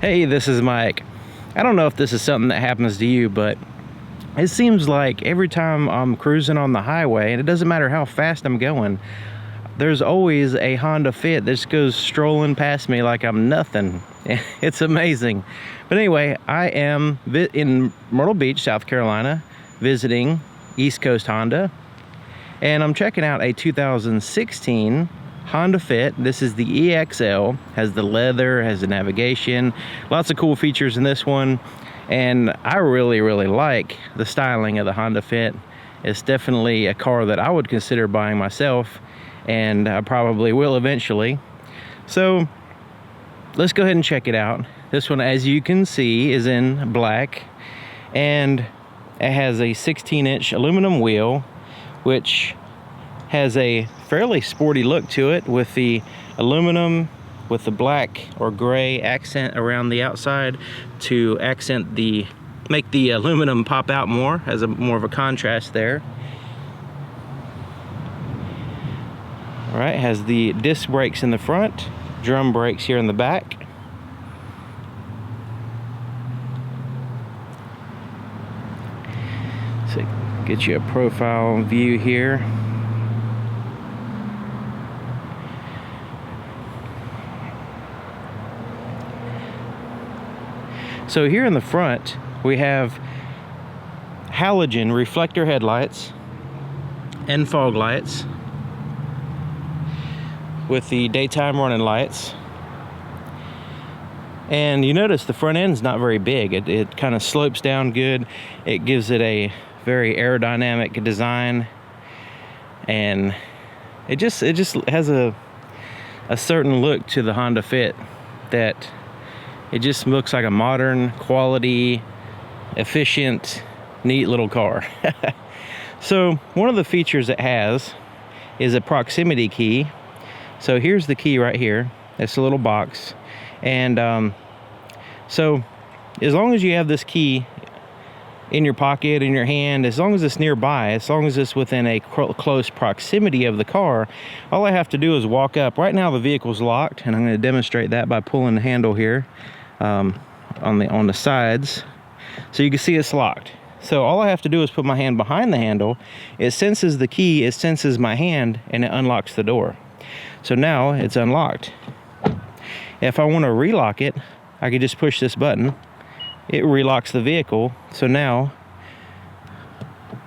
Hey, this is Mike. I don't know if this is something that happens to you, but it seems like every time I'm cruising on the highway, and it doesn't matter how fast I'm going, there's always a Honda Fit that just goes strolling past me like I'm nothing. It's amazing. But anyway, I am in Myrtle Beach, South Carolina, visiting East Coast Honda, and I'm checking out a 2016 Honda Fit. This is the EXL, has the leather, has the navigation, lots of cool features in this one, and I really like the styling of the Honda Fit. It's definitely a car that I would consider buying myself, and I probably will eventually. So let's go ahead and check it out. This one, as you can see, is in black, and it has a 16-inch aluminum wheel, which has a fairly sporty look to it, with the aluminum with the black or gray accent around the outside to make the aluminum pop out more, as more of a contrast there. All right, has the disc brakes in the front, drum brakes here in the back. So get you a profile view here. So here in the front, we have halogen reflector headlights and fog lights with the daytime running lights. And you notice the front end's not very big. It kind of slopes down good. It gives it a very aerodynamic design, and it just has a certain look to the Honda Fit that it just looks like a modern, quality, efficient, neat little car. So one of the features it has is a proximity key. So here's the key right here. It's a little box, and so as long as you have this key in your pocket, in your hand, as long as it's nearby, as long as it's within a close proximity of the car, all I have to do is walk up. Right now the vehicle's locked, and I'm going to demonstrate that by pulling the handle here on the sides, so you can see it's locked. So all I have to do is put my hand behind the handle. It senses the key, it senses my hand, and it unlocks the door. So now it's unlocked. If I want to relock it, I can just push this button. It relocks the vehicle, so now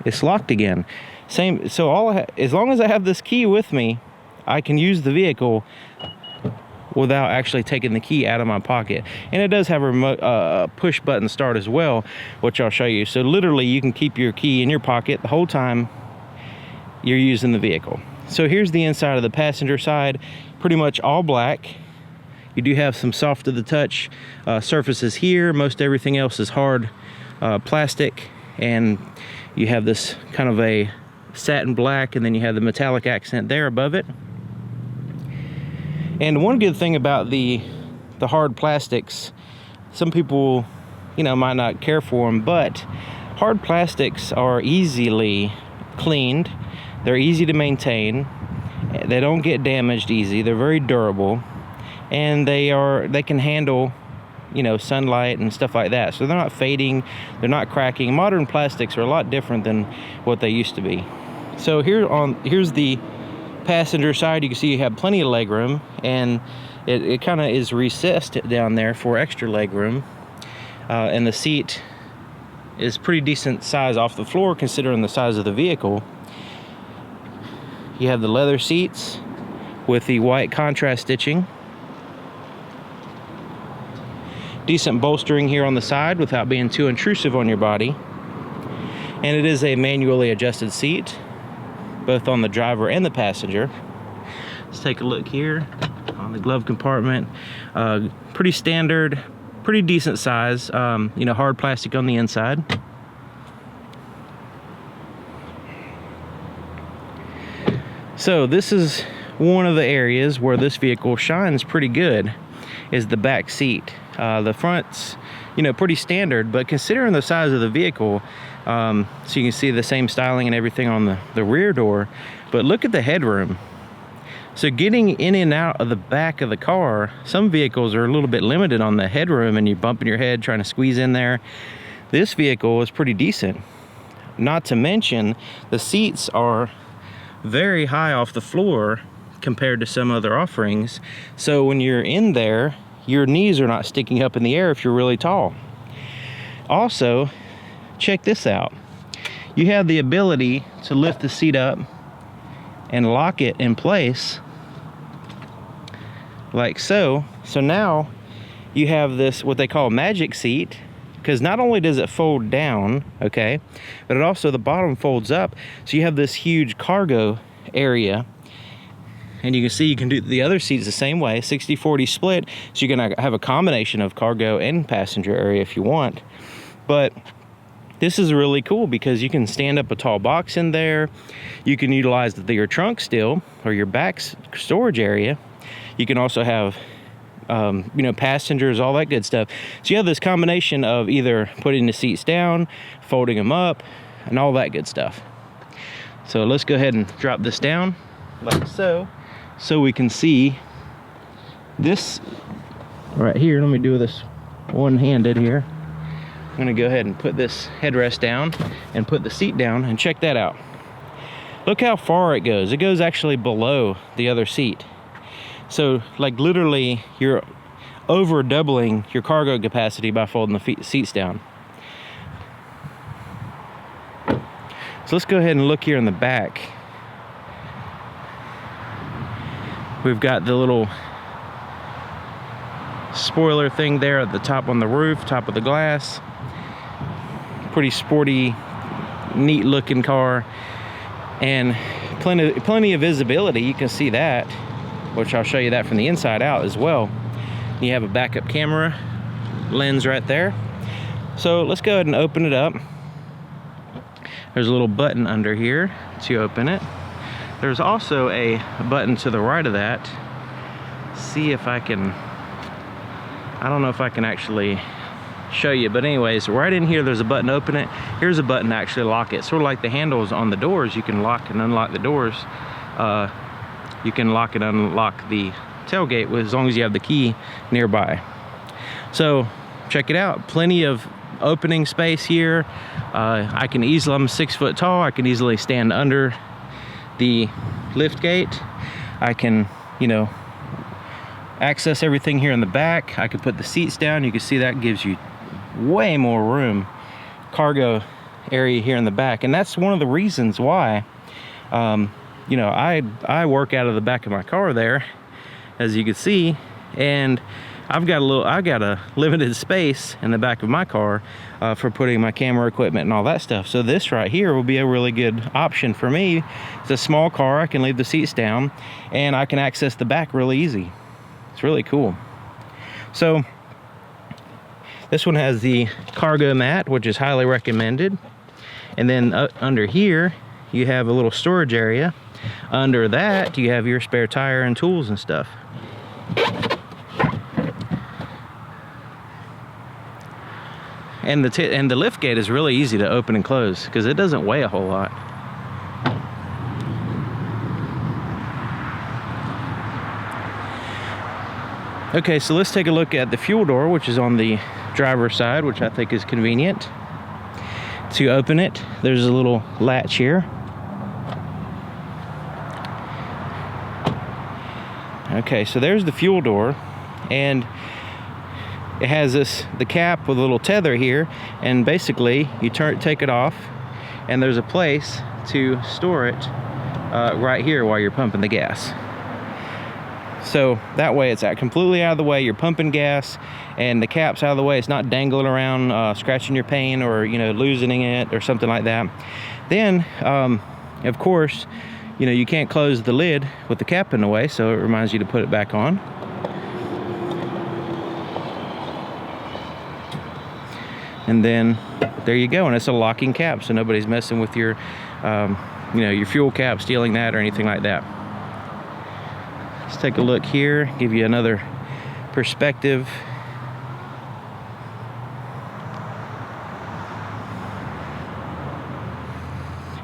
it's locked again. Same. So as long as I have this key with me, I can use the vehicle without actually taking the key out of my pocket. And it does have a remote push button start as well, which I'll show you. So literally you can keep your key in your pocket the whole time you're using the vehicle. So here's the inside of the passenger side, pretty much all black. You do have some soft to the touch surfaces here. Most everything else is hard plastic, and you have this kind of a satin black, and then you have the metallic accent there above it. And one good thing about the hard plastics, some people, might not care for them, but hard plastics are easily cleaned. They're easy to maintain. They don't get damaged easy. They're very durable, and they can handle, sunlight and stuff like that. So they're not fading, they're not cracking. Modern plastics are a lot different than what they used to be. So here's the passenger side. You can see you have plenty of leg room, and it kind of is recessed down there for extra leg room, and the seat is pretty decent size off the floor considering the size of the vehicle. You have the leather seats with the white contrast stitching. Decent bolstering here on the side without being too intrusive on your body. And it is a manually adjusted seat, both on the driver and the passenger. Let's take a look here on the glove compartment. Pretty standard, pretty decent size, hard plastic on the inside. So this is one of the areas where this vehicle shines pretty good, is the back seat. The front's, pretty standard, but considering the size of the vehicle, so you can see the same styling and everything on the rear door, but look at the headroom. So getting in and out of the back of the car, some vehicles are a little bit limited on the headroom and you're bumping your head trying to squeeze in there. This vehicle is pretty decent. Not to mention, the seats are very high off the floor compared to some other offerings. So when you're in there, your knees are not sticking up in the air if you're really tall. Also, check this out. You have the ability to lift the seat up and lock it in place like so. So now you have this, what they call magic seat, because not only does it fold down, okay, but it also, the bottom folds up. So you have this huge cargo area. And you can see you can do the other seats the same way, 60-40 split. So you're gonna have a combination of cargo and passenger area if you want. But this is really cool because you can stand up a tall box in there. You can utilize your trunk still, or your back storage area. You can also have, you know, passengers, all that good stuff. So you have this combination of either putting the seats down, folding them up, and all that good stuff. So let's go ahead and drop this down like so, so we can see this right here. Let me do this one-handed here. I'm gonna go ahead and put this headrest down and put the seat down, and check that out. Look how far it goes. It goes actually below the other seat. So like literally you're over doubling your cargo capacity by folding the seats down. So let's go ahead and look here in the back. We've got the little spoiler thing there at the top on the roof, top of the glass. Pretty sporty, neat looking car, and plenty of visibility. You can see that, which I'll show you that from the inside out as well. You have a backup camera lens right there. So let's go ahead and open it up. There's a little button under here to open it. There's also a button to the right of that. See if I can, I don't know if I can actually show you, but anyways, right in here there's a button to open it. Here's a button to actually lock it. Sort of like the handles on the doors. You can lock and unlock the doors. You can lock and unlock the tailgate as long as you have the key nearby. So check it out. Plenty of opening space here. I can easily, I'm 6 foot tall, I can easily stand under the lift gate. I can, you know, access everything here in the back. I could put the seats down. You can see that gives you way more room, cargo area here in the back. And that's one of the reasons why, you know, I work out of the back of my car there, as you can see, and I've got a limited space in the back of my car for putting my camera equipment and all that stuff. So this right here will be a really good option for me. It's a small car. I can leave the seats down and I can access the back really easy. It's really cool. So this one has the cargo mat, which is highly recommended. And then under here, you have a little storage area. Under that, you have your spare tire and tools and stuff. And the lift gate is really easy to open and close because it doesn't weigh a whole lot. Okay, so let's take a look at the fuel door, which is on the driver's side, which I think is convenient. To open it, there's a little latch here. Okay, so there's the fuel door, and it has the cap with a little tether here, and basically you take it off, and there's a place to store it right here while you're pumping the gas. So that way it's completely out of the way. You're pumping gas and the cap's out of the way. It's not dangling around, scratching your pane, or, you know, loosening it or something like that. Then, of course, you know, you can't close the lid with the cap in the way, so it reminds you to put it back on. And then there you go, and it's a locking cap, so nobody's messing with your, you know, your fuel cap, stealing that or anything like that. Let's take a look here, give you another perspective.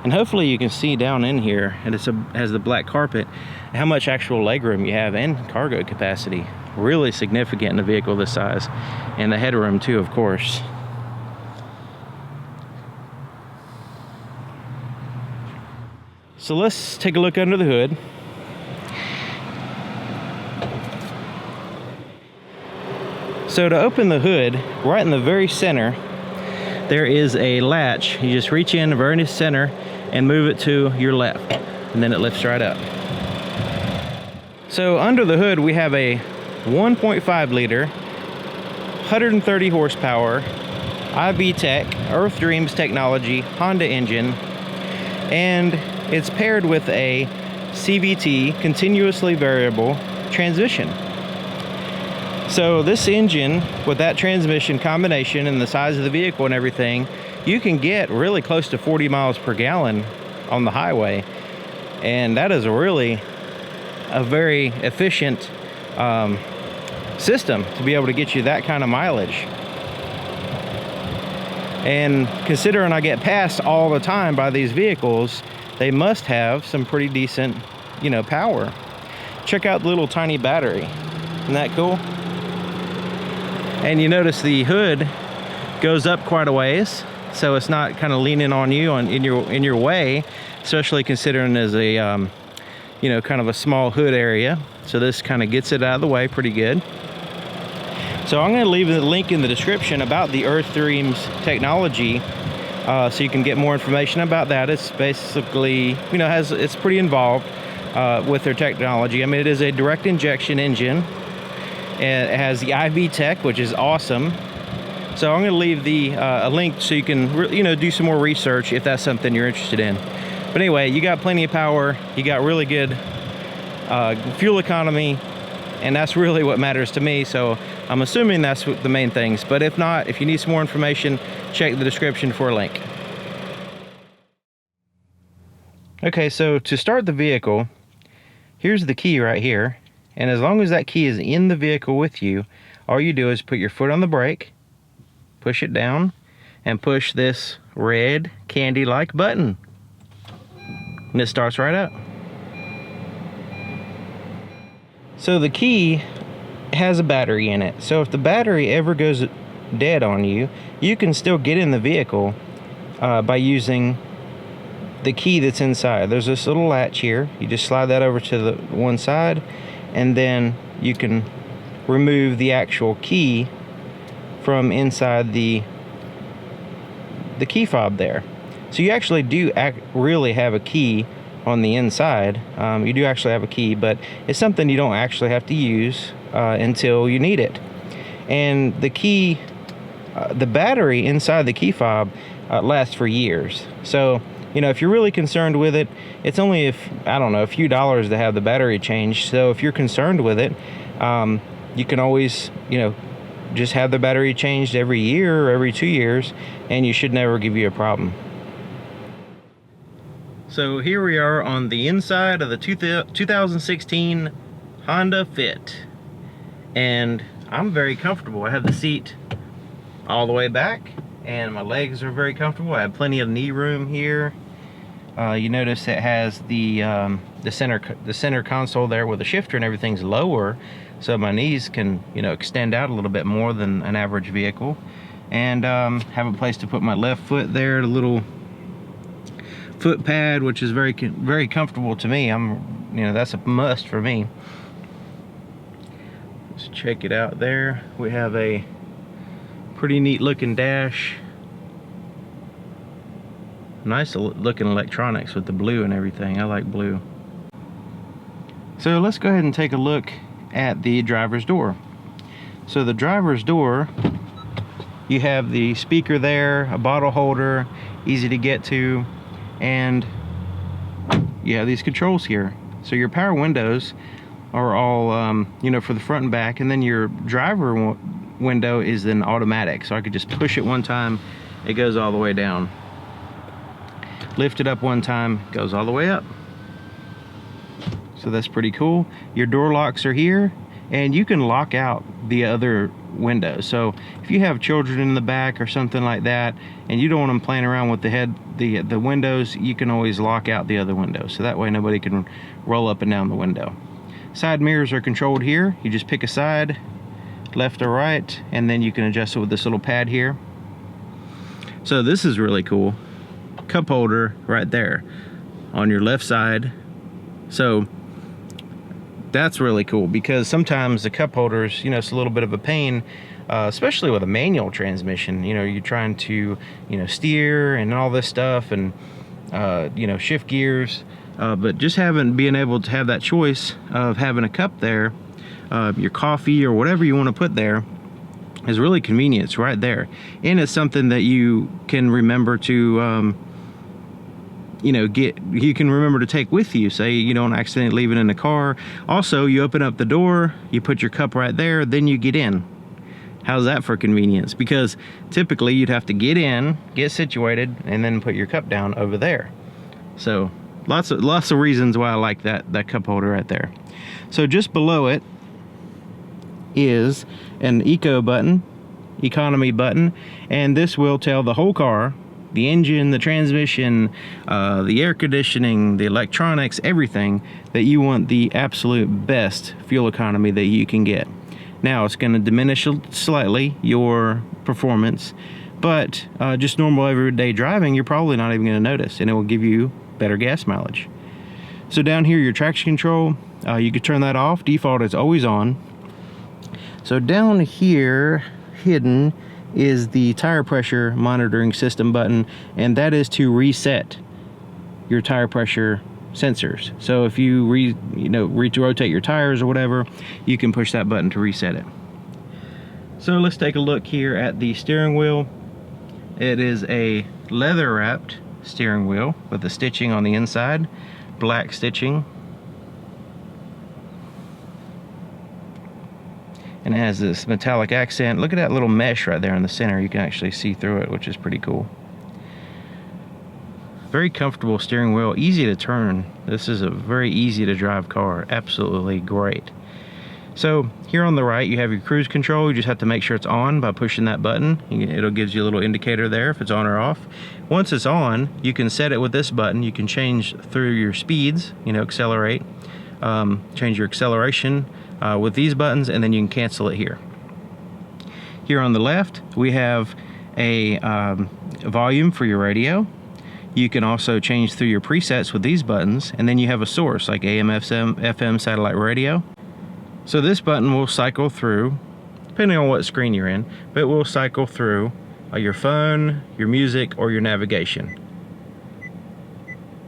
And hopefully you can see down in here, and it has the black carpet, how much actual legroom you have and cargo capacity. Really significant in a vehicle this size. And the headroom too, of course. So let's take a look under the hood. So to open the hood, right in the very center, there is a latch. You just reach in the very center and move it to your left, and then it lifts right up. So under the hood, we have a 1.5 liter, 130 horsepower, IB Tech, Earth Dreams technology, Honda engine, and it's paired with a CVT, continuously variable transmission. So this engine, with that transmission combination and the size of the vehicle and everything, you can get really close to 40 miles per gallon on the highway. And that is a very efficient system to be able to get you that kind of mileage. And considering I get passed all the time by these vehicles, they must have some pretty decent, power. Check out the little tiny battery. Isn't that cool? And you notice the hood goes up quite a ways, so it's not kind of leaning on you in your way, especially considering as a kind of a small hood area. So this kind of gets it out of the way pretty good. So I'm going to leave the link in the description about the Earth Dreams technology, so you can get more information about that. It's basically, it's pretty involved with their technology. I mean, it is a direct injection engine. And it has the IV Tech, which is awesome. So I'm going to leave a link so you can do some more research if that's something you're interested in. But anyway, you got plenty of power, you got really good fuel economy, and that's really what matters to me. So I'm assuming that's the main things. But if not, if you need some more information, check the description for a link. Okay, so to start the vehicle, here's the key right here. And as long as that key is in the vehicle with you, all you do is put your foot on the brake, push it down, and push this red candy-like button. And it starts right up. So the key has a battery in it. So if the battery ever goes dead on you, you can still get in the vehicle by using the key that's inside. There's this little latch here. You just slide that over to the one side, and then you can remove the actual key from inside the key fob there. So you actually do really have a key on the inside. You do actually have a key, but it's something you don't actually have to use until you need it. And the key, the battery inside the key fob lasts for years. So if you're really concerned with it, it's only a few dollars to have the battery changed. So if you're concerned with it, you can always, just have the battery changed every year or every 2 years, and you should never give you a problem. So here we are on the inside of the 2016 Honda Fit, and I'm very comfortable. I have the seat all the way back, and my legs are very comfortable. I have plenty of knee room here. You notice it has the center console there with the shifter, and everything's lower, so my knees can extend out a little bit more than an average vehicle. And have a place to put my left foot there, a little foot pad, which is very comfortable to me. That's a must for me. Let's check it out there. We have a pretty neat looking dash. Nice looking electronics with the blue and everything. I like blue. So let's go ahead and take a look at the driver's door. So the driver's door, you have the speaker there, a bottle holder, easy to get to, and you have these controls here. So your power windows are all for the front and back, and then your driver window is then automatic. So I could just push it one time, it goes all the way down. Lift it up one time, goes all the way up. So that's pretty cool. Your door locks are here, and you can lock out the other windows. So if you have children in the back or something like that, and you don't want them playing around with the windows, you can always lock out the other windows. So that way nobody can roll up and down the window. Side mirrors are controlled here. You just pick a side, left or right, and then you can adjust it with this little pad here. So this is really cool. Cup holder right there on your left side. So that's really cool, because sometimes the cup holders, you know, it's a little bit of a pain, especially with a manual transmission. You know, you're trying to, you know, steer and all this stuff, and you know, shift gears, but just being able to have that choice of having a cup there, your coffee or whatever you want to put there, is really convenient. It's right there, and it's something that you can remember to you know, you can remember to take with you. Say you don't accidentally leave it in the car. Also, you open up the door, you put your cup right there, then you get in. How's that for convenience? Because typically you'd have to get in, get situated, and then put your cup down over there. So lots of reasons why I like that cup holder right there. So just below it is an economy button, and this will tell the whole car, the engine, the transmission, the air conditioning, the electronics, everything, that you want the absolute best fuel economy that you can get. Now it's going to diminish slightly your performance, but just normal everyday driving, you're probably not even going to notice, and it will give you better gas mileage. So down here, your traction control, you can turn that off. Default is always on. So down here, hidden, is the tire pressure monitoring system button, and that is to reset your tire pressure sensors. So if you rotate your tires or whatever, you can push that button to reset it. So let's take a look here at the steering wheel. It is a leather wrapped steering wheel with the stitching on the inside, black stitching. And it has this metallic accent. Look at that little mesh right there in the center. You can actually see through it, which is pretty cool. Very comfortable steering wheel, easy to turn. This is a very easy to drive car. Absolutely great. So here on the right, you have your cruise control. You just have to make sure it's on by pushing that button. It'll gives you a little indicator there if it's on or off. Once it's on, you can set it with this button. You can change through your speeds, you know, accelerate, change your acceleration, with these buttons, and then you can cancel it here. Here on the left, we have a volume for your radio. You can also change through your presets with these buttons, and then you have a source like AM, FM, satellite radio. So this button will cycle through, depending on what screen you're in, but it will cycle through your phone, your music, or your navigation.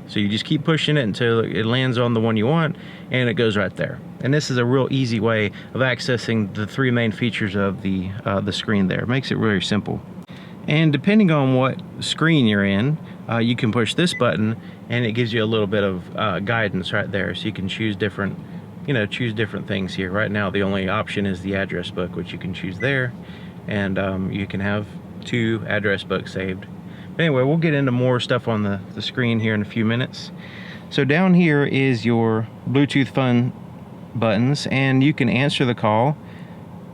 So you just keep pushing it until it lands on the one you want, and it goes right there. And this is a real easy way of accessing the three main features of the screen there. It makes it really simple. And depending on what screen you're in, you can push this button, and it gives you a little bit of guidance right there. So you can choose different things here. Right now, the only option is the address book, which you can choose there, and you can have 2 address books saved. Anyway, we'll get into more stuff on the screen here in a few minutes. So down here is your Bluetooth phone buttons, and you can answer the call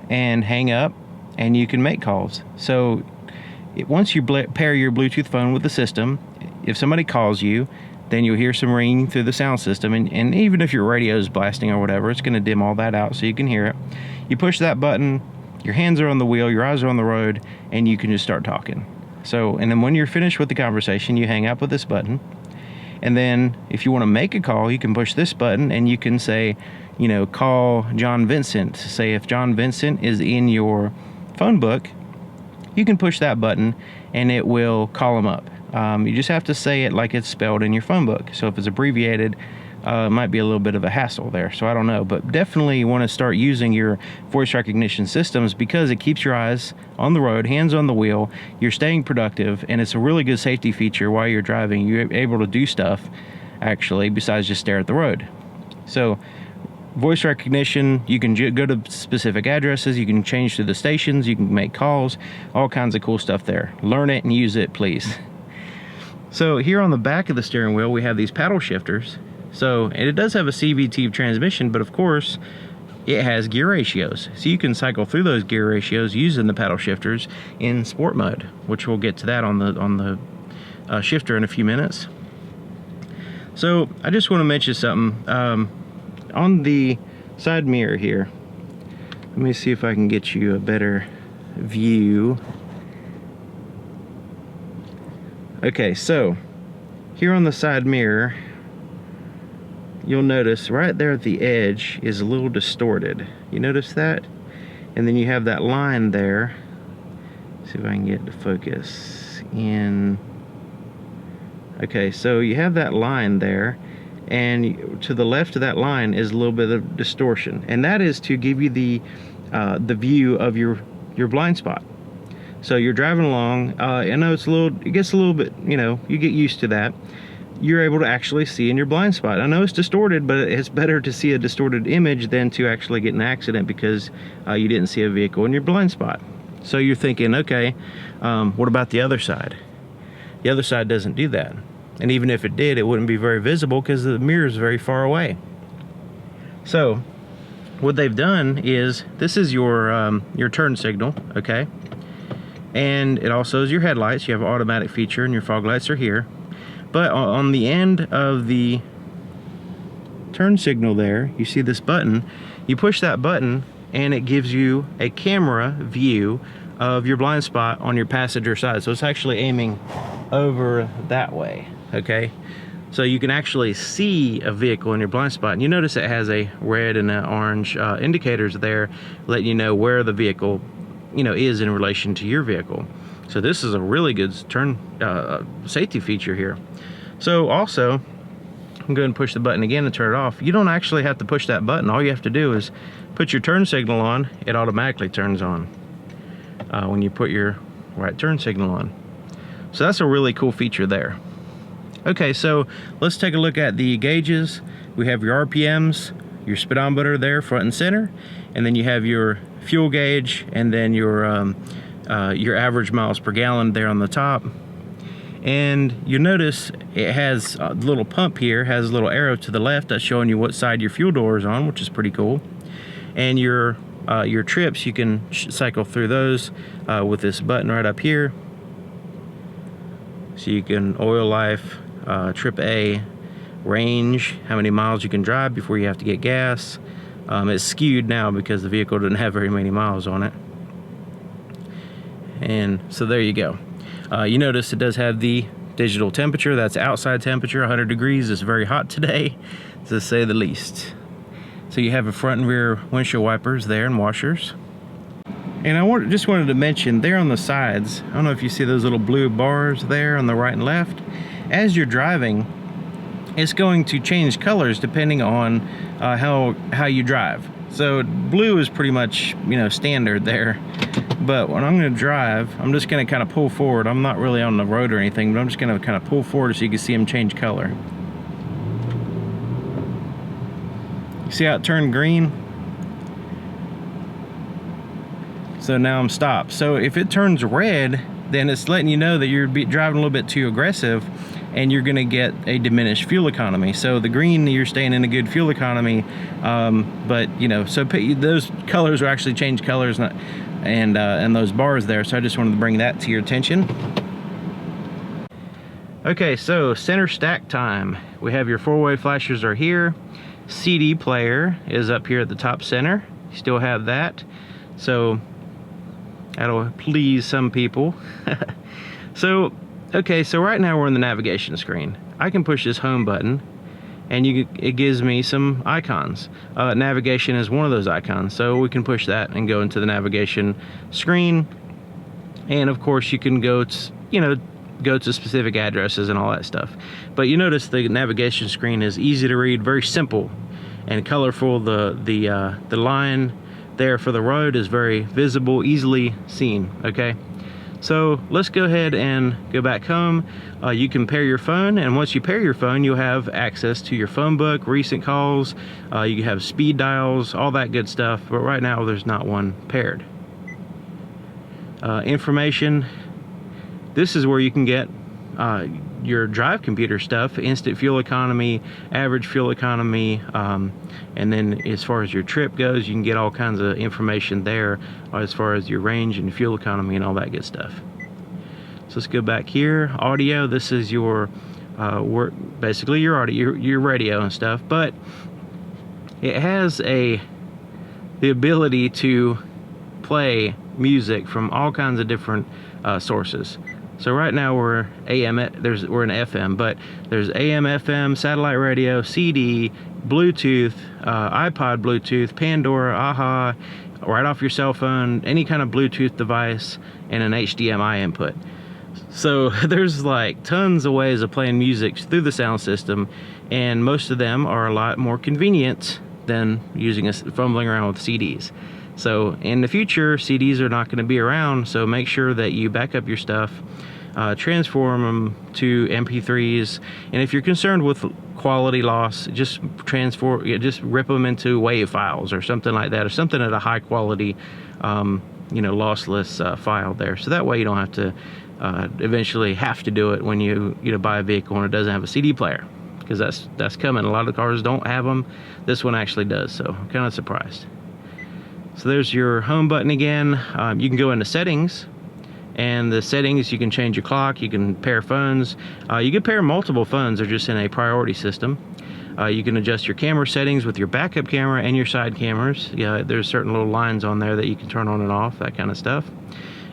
and hang up, and you can make calls. So once you pair your Bluetooth phone with the system, if somebody calls you, then you'll hear some ringing through the sound system, and even if your radio is blasting or whatever, it's going to dim all that out so you can hear it. You push that button, your hands are on the wheel, your eyes are on the road, and you can just start talking. So, and then when you're finished with the conversation, you hang up with this button. And then if you want to make a call, you can push this button, and you can say, you know, call John Vincent. Say if John Vincent is in your phone book, you can push that button and it will call him up. You just have to say it like it's spelled in your phone book. So if it's abbreviated, it might be a little bit of a hassle there. So I don't know, but definitely you want to start using your voice recognition systems because it keeps your eyes on the road, hands on the wheel. You're staying productive, and it's a really good safety feature while you're driving. You're able to do stuff actually besides just stare at the road. So voice recognition, you can go to specific addresses, you can change to the stations, you can make calls, all kinds of cool stuff there. Learn it and use it, please. So here on the back of the steering wheel, we have these paddle shifters. So, and it does have a CVT transmission, but of course, it has gear ratios. So you can cycle through those gear ratios using the paddle shifters in sport mode, which we'll get to that on the shifter in a few minutes. So I just want to mention something. On the side mirror here, let me see if I can get you a better view. Okay, so here on the side mirror, you'll notice right there at the edge is a little distorted. You notice that? And then you have that line there. Let's see if I can get to focus in. Okay, so you have that line there, and to the left of that line is a little bit of distortion, and that is to give you the view of your blind spot. So you're driving along. I know it gets a little bit, you get used to that. You're able to actually see in your blind spot. I know it's distorted, but it's better to see a distorted image than to actually get an accident because you didn't see a vehicle in your blind spot. So you're thinking, okay, what about the other side? The other side doesn't do that. And even if it did, it wouldn't be very visible because the mirror is very far away. So what they've done is, this is your turn signal, okay? And it also is your headlights. You have an automatic feature and your fog lights are here. But on the end of the turn signal there, you see this button. You push that button and it gives you a camera view of your blind spot on your passenger side. So it's actually aiming over that way, okay? So you can actually see a vehicle in your blind spot. And you notice it has a red and an orange indicators there, letting you know where the vehicle is in relation to your vehicle. So this is a really good turn safety feature here. So also, I'm going to push the button again and turn it off. You don't actually have to push that button. All you have to do is put your turn signal on. It automatically turns on when you put your right turn signal on. So that's a really cool feature there. Okay, so let's take a look at the gauges. We have your RPMs, your speedometer there front and center, and then you have your fuel gauge, and then your average miles per gallon there on the top. And you notice it has a little pump here, has a little arrow to the left that's showing you what side your fuel door is on, which is pretty cool. And your trips, you can cycle through those with this button right up here. So you can oil life, trip A, range, how many miles you can drive before you have to get gas. It's skewed now because the vehicle didn't have very many miles on it. And so there you go. You notice it does have the digital temperature. That's outside temperature, 100 degrees. It's very hot today, to say the least. So you have a front and rear windshield wipers there and washers. And I just wanted to mention there on the sides, I don't know if you see those little blue bars there on the right and left. As you're driving, it's going to change colors depending on how you drive. So blue is pretty much, standard there. But when I'm going to drive, I'm just going to kind of pull forward. I'm not really on the road or anything, but I'm just going to kind of pull forward so you can see them change color. You see how it turned green? So now I'm stopped. So if it turns red, then it's letting you know that you're driving a little bit too aggressive and you're going to get a diminished fuel economy. So the green, you're staying in a good fuel economy, but so those colors will actually change colors, and those bars there. So I just wanted to bring that to your attention. Okay, so center stack time. We have your four-way flashers are here. CD player is up here at the top center. You still have that. So that'll please some people. Okay, so right now we're in the navigation screen. I can push this home button and it gives me some icons. Navigation is one of those icons, so we can push that and go into the navigation screen. And of course you can go to specific addresses and all that stuff. But you notice the navigation screen is easy to read, very simple and colorful. The line there for the road is very visible, easily seen. Okay, so let's go ahead and go back home. You can pair your phone, and once you pair your phone, you'll have access to your phone book, recent calls, you can have speed dials, all that good stuff. But right now there's not one paired. Information, this is where you can get your drive computer stuff, instant fuel economy, average fuel economy, and then as far as your trip goes, you can get all kinds of information there as far as your range and fuel economy and all that good stuff. So let's go back here. Audio, this is your basically your audio, your radio and stuff, but it has the ability to play music from all kinds of different sources. So right now we're we're in FM, but there's AM, FM, satellite radio, CD, Bluetooth, iPod Bluetooth, Pandora, AHA, right off your cell phone, any kind of Bluetooth device, and an HDMI input. So there's like tons of ways of playing music through the sound system, and most of them are a lot more convenient than fumbling around with CDs. So in the future, CDs are not going to be around, so make sure that you back up your stuff, transform them to MP3s, and if you're concerned with quality loss, just rip them into WAV files or something like that, or something at a high quality, lossless file there. So that way you don't have to eventually have to do it when you buy a vehicle and it doesn't have a CD player, because that's coming. A lot of the cars don't have them. This one actually does, so I'm kind of surprised. So there's your home button again. You can go into settings, and the settings, you can change your clock, you can pair phones. You can pair multiple phones, they're just in a priority system. You can adjust your camera settings with your backup camera and your side cameras. Yeah, there's certain little lines on there that you can turn on and off, that kind of stuff.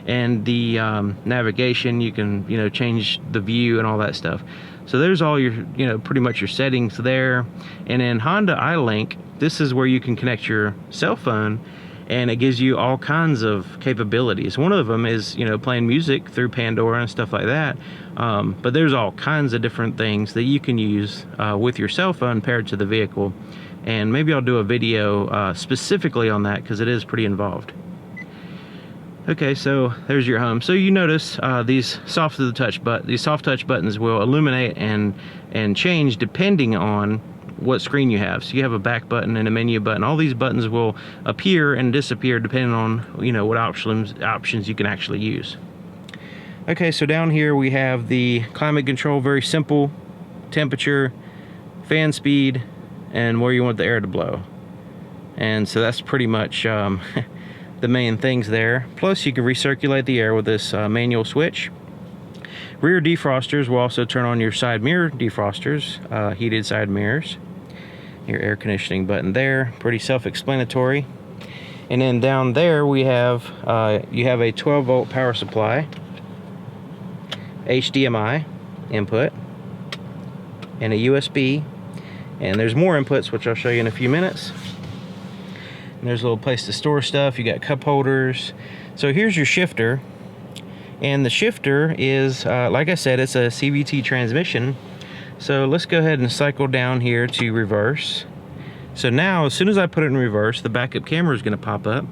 And the navigation, you can change the view and all that stuff. So there's all your pretty much your settings there. And in Honda iLink, this is where you can connect your cell phone, and it gives you all kinds of capabilities. One of them is playing music through Pandora and stuff like that, but there's all kinds of different things that you can use with your cell phone paired to the vehicle, and maybe I'll do a video specifically on that because it is pretty involved. Okay, so there's your home. So you notice these soft touch buttons will illuminate and change depending on what screen you have. So you have a back button and a menu button. All these buttons will appear and disappear depending on what options you can actually use. Okay, so down here we have the climate control, very simple. Temperature, fan speed, and where you want the air to blow. And so that's pretty much the main things there. Plus you can recirculate the air with this manual switch. Rear defrosters will also turn on your side mirror defrosters, heated side mirrors. Your air conditioning button there, pretty self-explanatory. And then down there we have you have a 12-volt power supply, HDMI input, and a USB. And there's more inputs, which I'll show you in a few minutes. And there's a little place to store stuff. You got cup holders. So here's your shifter. And the shifter is, like I said, it's a CVT transmission. So let's go ahead and cycle down here to reverse. So now, as soon as I put it in reverse, the backup camera is going to pop up.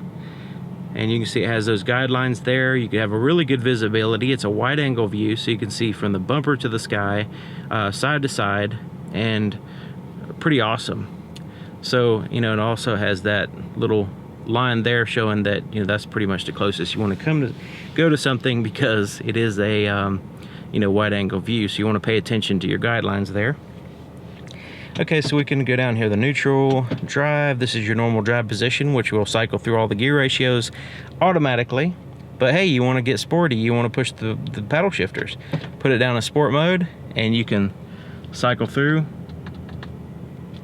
And you can see it has those guidelines there. You can have a really good visibility. It's a wide angle view, so you can see from the bumper to the sky, side to side, and pretty awesome. So, it also has that little line there showing that that's pretty much the closest you want to go to something, because it is a wide angle view, so you want to pay attention to your guidelines there. Okay, so we can go down here, the neutral drive. This is your normal drive position, which will cycle through all the gear ratios automatically. But hey, you want to get sporty, you want to push the paddle shifters, put it down in sport mode, and you can cycle through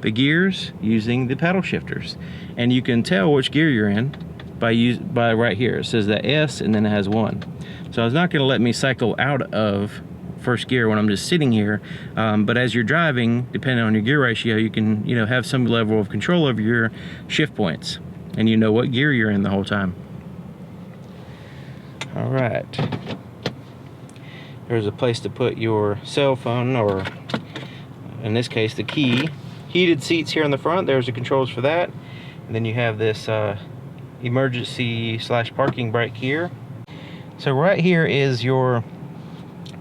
the gears using the paddle shifters. And you can tell which gear you're in by right here. It says that S, and then it has 1. So it's not going to let me cycle out of first gear when I'm just sitting here, but as you're driving, depending on your gear ratio, you can have some level of control over your shift points, and what gear you're in the whole time. All right, there's a place to put your cell phone, or in this case the key. Heated seats here in the front, there's the controls for that. And then you have this emergency / parking brake here. So right here is your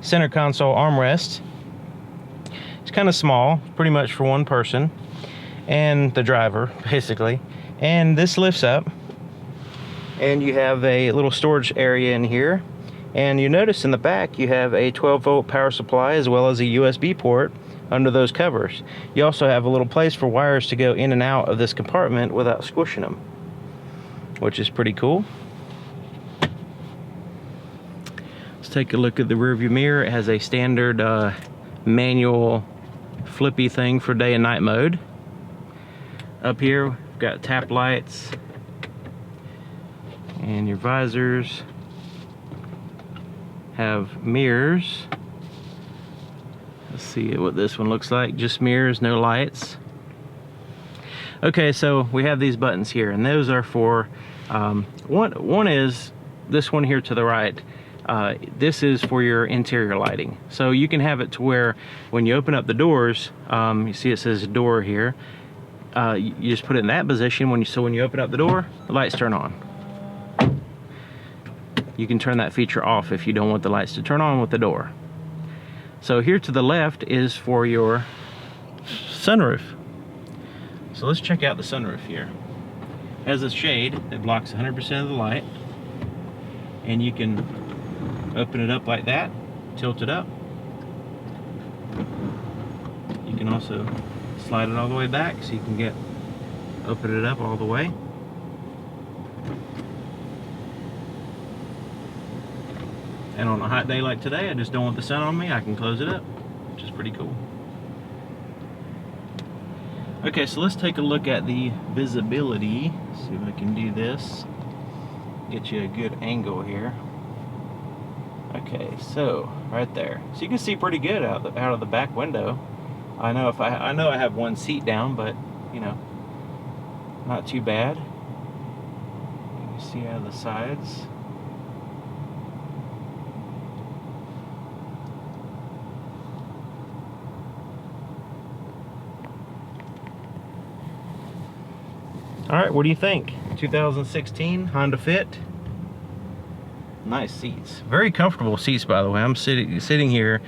center console armrest. It's kind of small, pretty much for one person and the driver, basically. And this lifts up, and you have a little storage area in here. And you notice in the back you have a 12-volt power supply as well as a USB port under those covers. You also have a little place for wires to go in and out of this compartment without squishing them, which is pretty cool. Let's take a look at the rearview mirror. It has a standard manual flippy thing for day and night mode. Up here we've got tap lights and your visors have mirrors. Let's see what this one looks like. Just mirrors, no lights. Okay, so we have these buttons here, and those are for one is this one here to the right. This is for your interior lighting. So you can have it to where when you open up the doors, you see it says door here. You just put it in that position. So when you open up the door, the lights turn on. You can turn that feature off if you don't want the lights to turn on with the door. So here to the left is for your sunroof. So let's check out the sunroof here. It has a shade that blocks 100% of the light, and you can open it up like that, tilt it up. You can also slide it all the way back so you can open it up all the way. And on a hot day like today, I just don't want the sun on me, I can close it up, which is pretty cool. Okay, so let's take a look at the visibility. See if I can do this. Get you a good angle here. Okay, so right there. So you can see pretty good out of the back window. I know I have one seat down, but you know, not too bad. You can see out of the sides. All right, what do you think? 2016 Honda Fit. Nice seats. Very comfortable seats, by the way. I'm sitting here,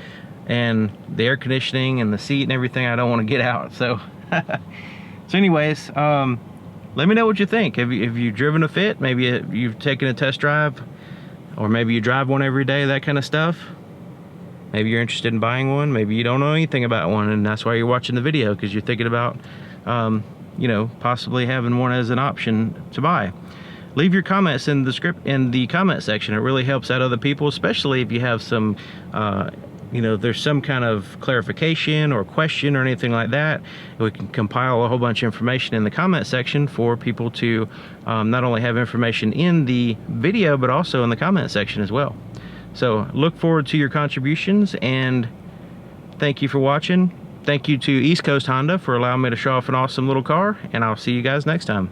and the air conditioning and the seat and everything, I don't want to get out. So, so anyways, let me know what you think. Have you driven a Fit? Maybe you've taken a test drive, or maybe you drive one every day, that kind of stuff. Maybe you're interested in buying one. Maybe you don't know anything about one, and that's why you're watching the video, because you're thinking about you know, possibly having one as an option to buy. Leave your comments in the comment section. It really helps out other people, especially if you have some you know, there's some kind of clarification or question or anything like that. We can compile a whole bunch of information in the comment section for people to not only have information in the video, but also in the comment section as well. So look forward to your contributions, and thank you for watching. Thank you to East Coast Honda for allowing me to show off an awesome little car, and I'll see you guys next time.